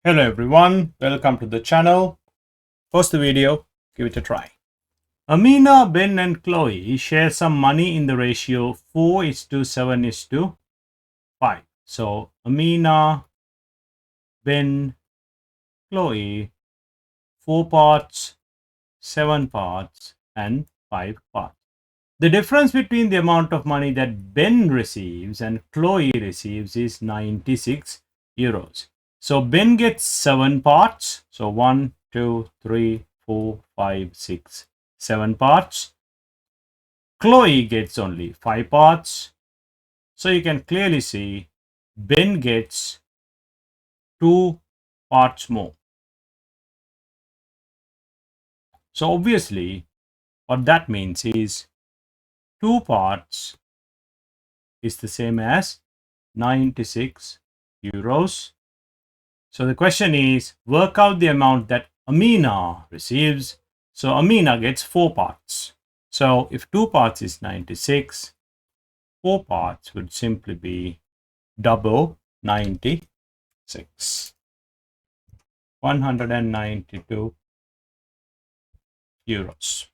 Hello everyone, welcome to the channel. Pause the video, give it a try. Amina, Ben and Chloe share some money in the ratio 4:7:5. So Amina, Ben, Chloe, 4 parts, 7 parts and 5 parts. The difference between the amount of money that Ben receives and Chloe receives is 96 euros. So Ben gets 7 parts. So 1, 2, 3, 4, 5, 6, 7 parts. Chloe gets only 5 parts. So you can clearly see Ben gets 2 parts more. So obviously what that means is 2 parts is the same as 96 euros. So the question is, work out the amount that Amina receives. So Amina gets 4 parts. So if 2 parts is 96, 4 parts would simply be double 96. 192 euros.